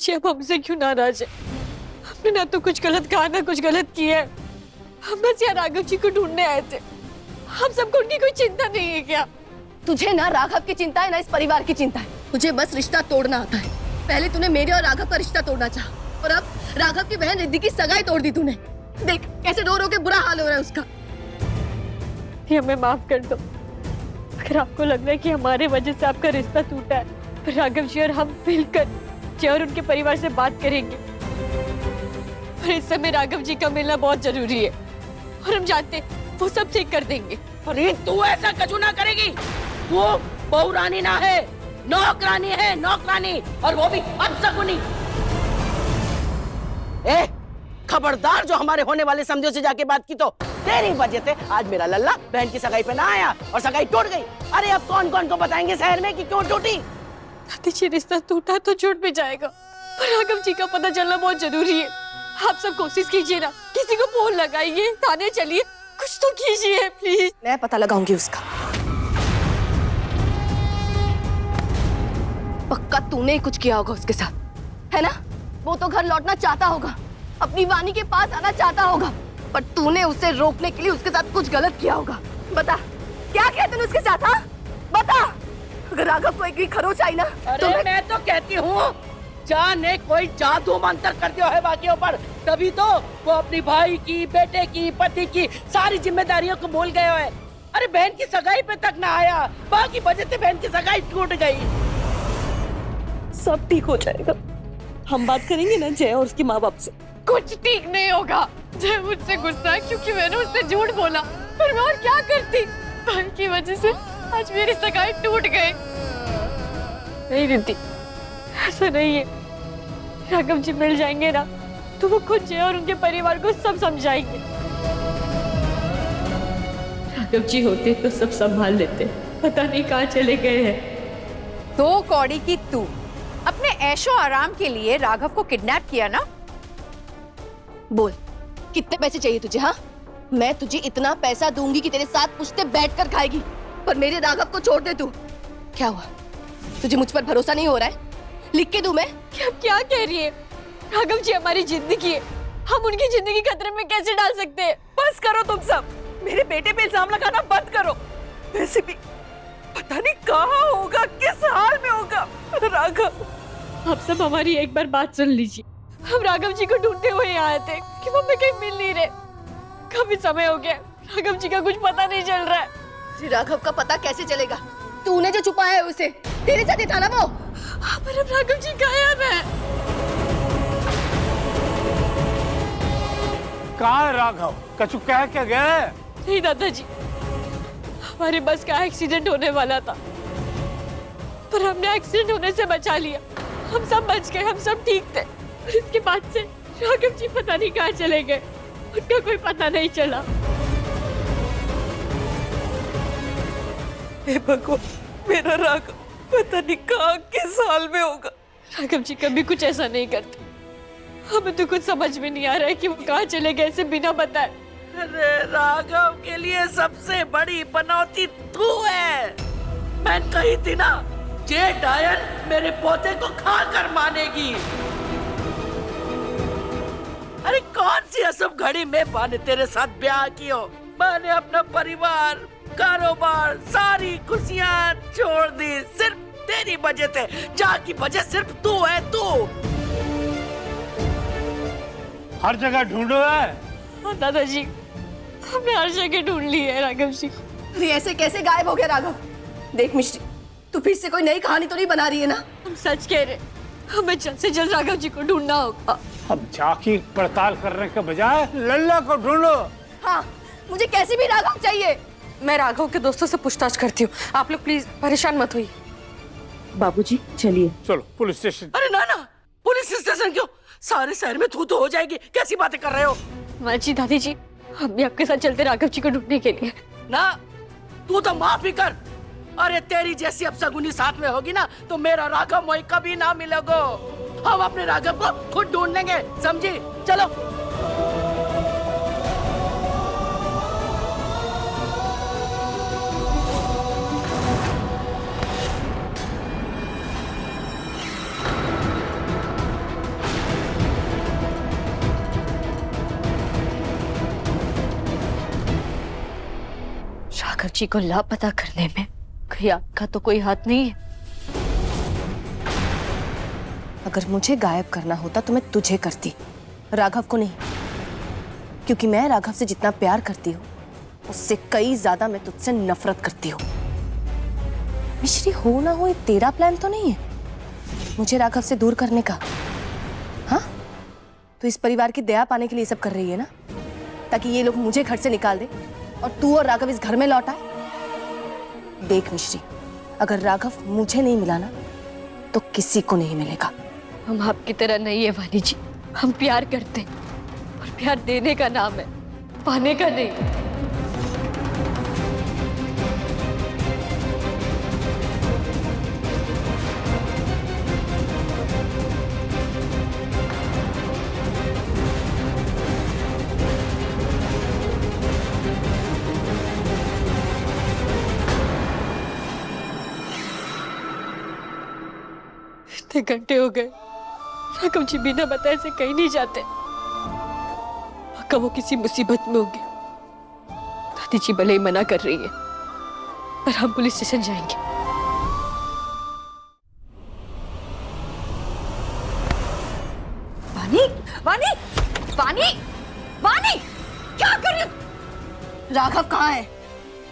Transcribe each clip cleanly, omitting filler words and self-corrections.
जी अब हमसे क्यों नाराज है? हमने ना तो कुछ गलत कहा ना कुछ गलत किया है। हम बस यहाँ राघव जी को ढूंढने आए थे। हम सबको उनकी कोई चिंता नहीं है क्या? तुझे ना राघव की चिंता है ना इस परिवार की चिंता है। तुझे बस रिश्ता तोड़ना आता है। पहले तूने मेरे और राघव का रिश्ता तोड़ना चाहा और अब राघव की बहन रिद्धि की सगाई तोड़ दी तूने। देख कैसे रो रो के बुरा हाल हो रहा है उसका। ये हमें माफ कर दो। अगर आपको लग रहा है कि हमारे वजह से आपका रिश्ता टूटा है, तो राघव जी और हम मिलकर जय और उनके परिवार से बात करेंगे। पर इस समय राघव जी का मिलना बहुत जरूरी है और हम जानते हैं वो सब ठीक कर देंगे। अरे तू ऐसा कछु ना करेगी। वो बहू रानी ना है, नौकरानी है, नौकरानी, और वो भी अपशकुनी। ए खबरदार, जो हमारे होने वाले समझो से जाके बात की तो तेरी वजह से आज मेरा लल्ला बहन की सगाई पे ना आया और सगाई टूट गई। अरे अब कौन कौन को बताएंगे शहर में कि क्यों टूटी? जी रिश्ता टूटा तो छूट भी जाएगा, पर राघव जी का पता चलना बहुत जरूरी है। आप सब कोशिश कीजिए ना, किसी को फोन लगाइए, थाने चलिए, कुछ तो कीजिए प्लीज। मैं पता लगाऊंगी उसका। पक्का तूने ही कुछ किया होगा उसके साथ, है ना? वो तो घर लौटना चाहता होगा, अपनी वानी के पास आना चाहता होगा, पर तूने उसे रोकने के लिए उसके साथ कुछ गलत किया होगा। बता क्या किया तूने उसके साथ? हाँ बता। अगर राघव को एक भी खरोच आई ना तो मैं तो कहती हूँ जाने कोई जादू मंत्र कर दिया है बाकियों पर, तभी तो वो अपनी भाई की, बेटे की, पति की सारी जिम्मेदारियों को भूल गए है। अरे बहन की सगाई पे तक ना आया, बाकी वजह से बहन की सगाई टूट गई। सब ठीक हो जाएगा। हम बात करेंगे ना जय और उसके माँ बाप से। कुछ ठीक नहीं होगा। जय मुझसे गुस्सा है क्योंकि मैंने उससे झूठ बोला, पर मैं और क्या करती? भाई की वजह से आज मेरी सगाई टूट गई। नहीं रिद्धि, ऐसा नहीं है। राघव जी मिल जाएंगे ना तो वो खुद जय और उनके परिवार को सब समझाएंगे। राघव जी होते तो सब संभाल लेते, पता नहीं कहाँ चले गए हैं। दो कौड़ी की तू अपने ऐशो आराम के लिए राघव को किडनैप किया ना? बोल कितने पैसे चाहिए तुझे? हाँ मैं तुझे इतना पैसा दूंगी कि तेरे साथ पुश्ते बैठकर खाएगी, पर मेरे राघव को छोड़ दे तू। क्या हुआ, तुझे मुझ पर भरोसा नहीं हो रहा है? लिख के दूं मैं? क्या कह रही है? राघव जी हमारी जिंदगी है, हम उनकी जिंदगी खतरे में कैसे डाल सकते हैं? बस करो तुम सब, मेरे बेटे पे इल्जाम लगाना बंद करो। वैसे भी पता नहीं कहाँ होगा, किस हाल में होगा राघव। आप सब हमारी एक बार बात सुन लीजिए। हम राघव जी को ढूंढते हुए यहाँ आए थे कि वो हमें कहीं मिल नहीं रहे। काफी समय हो गया, राघव जी का कुछ पता नहीं चल रहा है। राघव का पता कैसे चलेगा? तूने जो छुपाया है उसे, तेरे साथ ही था ना वो। पर अब राघव जी गायब है। कहाँ है राघव? कछु कह के गए? नहीं दादाजी, हमारे बस का एक्सीडेंट होने वाला था, पर हमने एक्सीडेंट होने से बचा लिया। हम सब बच गए, हम सब ठीक थे। और इसके बाद से राघव जी पता नहीं कहाँ चले गए, उनका कोई पता नहीं चला। हे भगवान, मेरा राघव पता नहीं कहाँ किस हाल में होगा। राघव जी कभी कुछ ऐसा नहीं करते। हमें तो कुछ समझ में नहीं आ रहा है कि वो कहाँ चले गए ऐसे बिना बताए। अरे राघव के लिए सबसे बड़ी पनौती तू है। मैं कही थी ना, जे डायन मेरे पोते को खाकर मानेगी। अरे कौन सी अशुभ घड़ी में माँ ने तेरे साथ ब्याह किया? मैंने अपना परिवार, कारोबार, सारी खुशियाँ छोड़ दी सिर्फ तेरी वजह से। जा की वजह सिर्फ तू है, तू। हर जगह ढूंढो है। हाँ दादाजी, हमने हर जगह ढूंढ ली है राघव जी। अरे ऐसे कैसे गायब हो गया राघव? देख मिश्री, तू फिर से कोई नई कहानी तो नहीं बना रही है ना? हम सच कह रहे, हमें जल्द से जल्द राघव जी को ढूंढना होगा। अब जाकी पड़ताल करने के बजाय लल्ला को ढूंढो। हाँ मुझे कैसे भी राघव चाहिए। मैं राघव के दोस्तों से पूछताछ करती हूँ, आप लोग प्लीज परेशान मत होइए। बाबूजी चलिए। चलो पुलिस स्टेशन। अरे ना ना, पुलिस स्टेशन क्यों? सारे शहर में थू तो हो जाएगी। कैसी बातें कर रहे हो? माँ जी, दादी जी, हम भी आपके साथ चलते राघव जी को ढूंढने के लिए। ना, तू तो माफ ही कर। अरे तेरी जैसी अपशगुनी साथ में होगी ना तो मेरा राघव मोई कभी ना मिलेगा। हम अपने राघव को खुद ढूंढ लेंगे, समझी? चलो। जी को लापता करने में कहीं आपका तो कोई हाथ नहीं है? अगर मुझे गायब करना होता तो मैं तुझे करती, राघव को नहीं। क्योंकि मैं राघव से जितना प्यार करती हूँ उससे कई ज्यादा मैं तुझसे नफरत करती हूँ। मिश्री, हो ना हो ये तेरा प्लान तो नहीं है मुझे राघव से दूर करने का? हाँ, तो इस परिवार की दया पाने के लिए सब कर रही है ना, ताकि ये लोग मुझे घर से निकाल दे और तू और राघव इस घर में लौट आए। देख मिश्री, अगर राघव मुझे नहीं मिला ना तो किसी को नहीं मिलेगा। हम आपकी तरह नहीं है वानी जी, हम प्यार करते हैं और प्यार देने का नाम है, पाने का नहीं। इतने घंटे हो गए, राघव जी बिना बताए से कहीं नहीं जाते। पक्का वो किसी मुसीबत में होंगे। दादी जी भले ही मना कर रही है, पर हम पुलिस स्टेशन जाएंगे। वानी, वानी, वानी, वानी, क्या कर रही हो? राघव कहाँ है?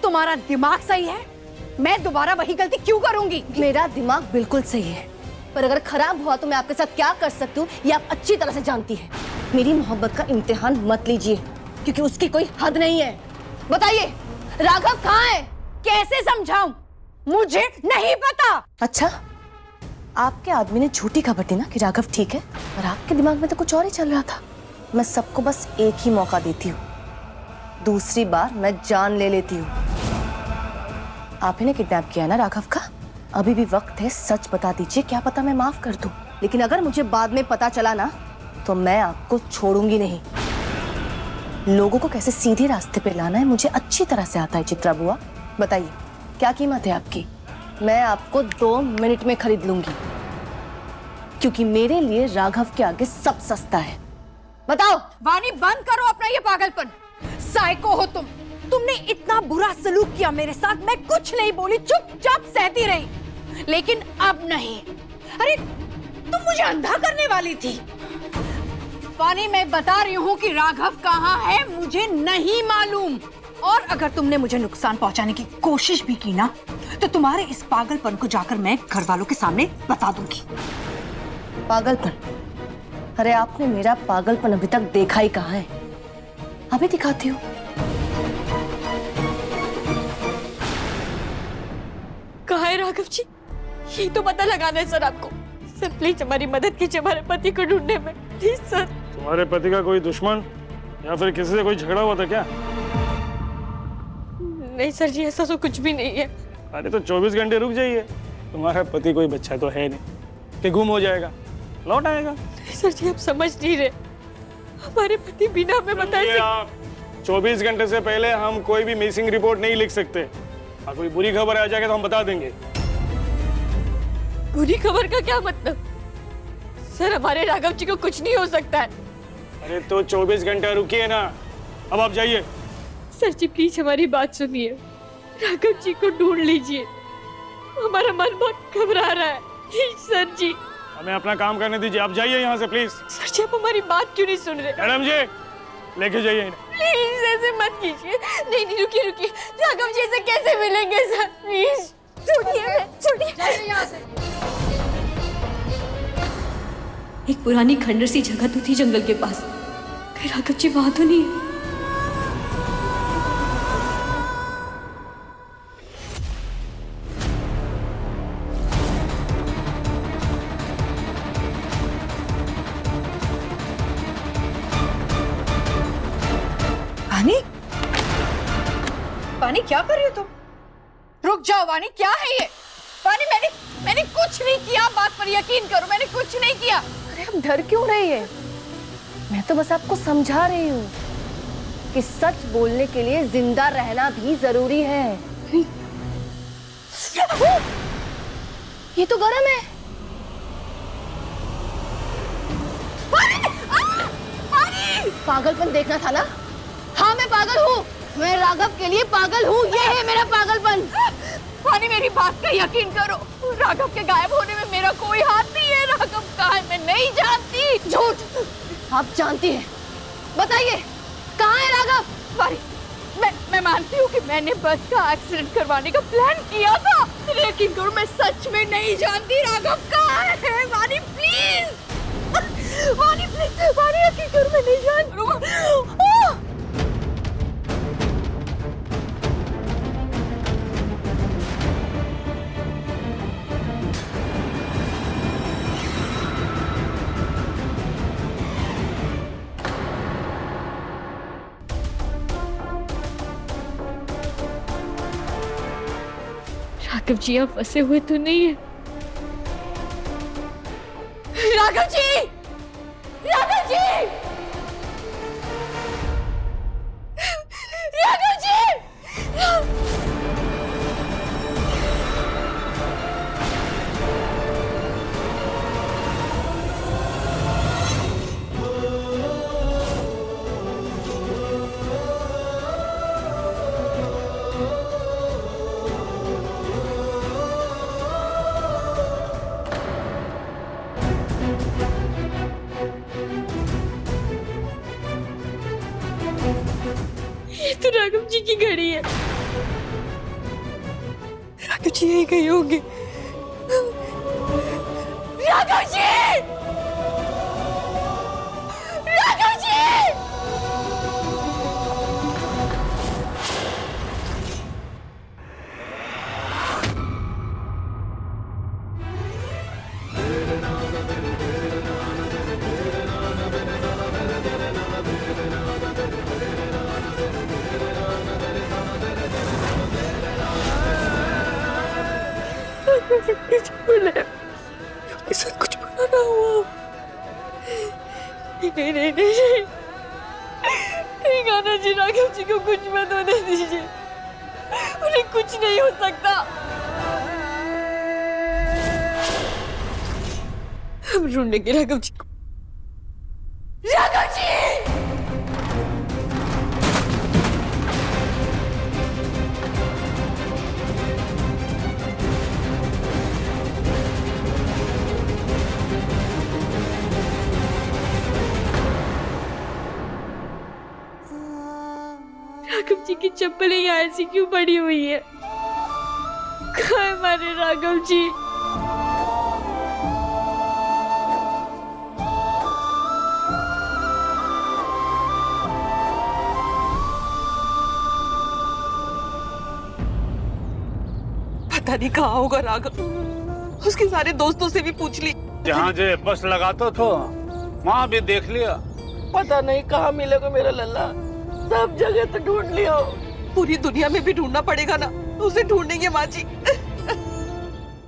तुम्हारा दिमाग सही है? मैं दोबारा वही गलती क्यों करूंगी? मेरा दिमाग बिल्कुल सही है, पर अगर खराब हुआ तो मैं आपके साथ क्या कर सकती हूँ ये आप अच्छी तरह से जानती हैं। मेरी मोहब्बत का इम्तिहान मत लीजिए, क्योंकि उसकी कोई हद नहीं है। बताइए, राघव कहाँ है? कैसे समझाऊं? मुझे नहीं पता। अच्छा, आपके आदमी ने झूठी खबर दी ना कि राघव ठीक है, और आपके दिमाग में तो कुछ और ही चल रहा था। मैं सबको बस एक ही मौका देती हूँ, दूसरी बार मैं जान ले लेती हूँ। आप ही ने किडनैप किया ना राघव का? अभी भी वक्त है, सच बता दीजिए, क्या पता मैं माफ कर दूं। लेकिन अगर मुझे बाद में पता चला ना तो मैं आपको छोड़ूंगी नहीं। लोगों को कैसे सीधे रास्ते पे लाना है मुझे अच्छी तरह से आता है। चित्रा बुआ, बताइए क्या कीमत है आपकी? मैं आपको 2 मिनट में खरीद लूंगी, क्योंकि मेरे लिए राघव के आगे सब सस्ता है। बताओ। वानी, बंद करो अपना ये पागलपन। साइको हो तुम। तुमने इतना बुरा सलूक किया मेरे साथ, मैं कुछ नहीं बोली, चुपचाप सहती रही। लेकिन अब नहीं। अरे तुम मुझे अंधा करने वाली थी। वानी, मैं बता रही हूँ कि राघव कहाँ है मुझे नहीं मालूम। और अगर तुमने मुझे नुकसान पहुंचाने की कोशिश भी की ना तो तुम्हारे इस पागलपन को जाकर मैं घर वालों के सामने बता दूंगी। पागलपन? अरे आपने मेरा पागलपन अभी तक देखा ही कहाँ है? अभी दिखाती हूँ। कहाँ है राघव जी? ये तो पता लगाना है सर आपको। सर प्लीज हमारी मदद कीजिए हमारे पति को ढूंढने में, प्लीज सर। तुम्हारे पति का कोई दुश्मन या फिर किसी से कोई झगड़ा हुआ था क्या? नहीं सर जी, ऐसा तो कुछ भी नहीं है। अरे तो 24 घंटे रुक जाइए, तुम्हारा पति कोई बच्चा तो है नहीं कि गुम हो जाएगा, लौट आएगा। नहीं सर जी, आप समझ नहीं रहे। हमारे पति बिना हमें बताए आप 24 घंटे से पहले हम कोई भी मिसिंग रिपोर्ट नहीं लिख सकते। और कोई बुरी खबर आ जाएगी तो हम बता देंगे। बुरी खबर का क्या मतलब? सर हमारे राघव जी को कुछ नहीं हो सकता है। अरे तो 24 घंटे रुकिए ना, अब आप जाइए। सर जी प्लीज हमारी बात सुनिए, राघव जी को ढूंढ लीजिए, हमारा मन बहुत घबरा रहा है। प्लीज सर जी, हमें अपना काम करने दीजिए, आप जाइए यहाँ से प्लीज। सर जी आप हमारी बात क्यों नहीं सुन रहे? मैडम जी लेके जाइए इन्हें। प्लीज ऐसे मत कीजिए। नहीं नहीं रुकिए रुकिए, राघव जी से कैसे मिलेंगे सर? प्लीज छोड़िए, छोड़िए यहाँ से। एक पुरानी खंडर सी जगह तो थी जंगल के पास, कहीं राघव जी वहां तो नहीं है? वानी, वानी क्या कर रही हो तुम? रुक जाओ वानी, क्या है ये? वानी, मैंने कुछ नहीं किया, बात पर यकीन करो, मैंने कुछ नहीं किया। अरे आप डर क्यों रही है? मैं तो बस आपको समझा रही हूँ कि सच बोलने के लिए जिंदा रहना भी जरूरी है। ये तो गरम है। पागलपन देखना था ना? हाँ मैं पागल हूँ, मैं राघव के लिए पागल हूँ, ये है मेरा पागलपन। वानी मेरी बात का यकीन करो, राघव के गायब होने में मेरा कोई हाथ नहीं है। राघव कहाँ है मैं नहीं जानती। झूठ, आप जानती हैं। बताइए कहाँ है राघव? वानी मैं मानती हूँ कि मैंने बस का एक्सीडेंट करवाने का प्लान किया था, लेकिन करो मैं सच में नहीं जानती राघव कहाँ है। वानी प्लीज, वानी प्लीज, वानी यकीन करो मैं नहीं जानती। राघव जी आप फंसे हुए तो नहीं है? राघव जी, राघव जी, राघव जी। ये तो राघव जी की घड़ी है। राघव जी यही कहीं होंगे। राघव जी, राघव जी। के साथ कुछ बुरा ना हुआ। नहीं नहीं नहीं नहीं, गाना जी राघव जी को कुछ मत होने दीजिए, उन्हें कुछ नहीं हो सकता। हम ढूंढेंगे राघव जी को। राघव जी, राघव जी की चप्पल यहाँ ऐसी क्यों पड़ी हुई है? कहाँ है हमारे राघव जी? पता नहीं कहाँ होगा राघव। उसके सारे दोस्तों से भी पूछ ली। जहाँ जे बस लगाता था वहाँ भी देख लिया। पता नहीं कहाँ मिलेगा मेरा लल्ला, सब जगह तो ढूंढ लिया। पूरी दुनिया में भी ढूंढना पड़ेगा ना, उसे ढूंढेंगे माँ जी।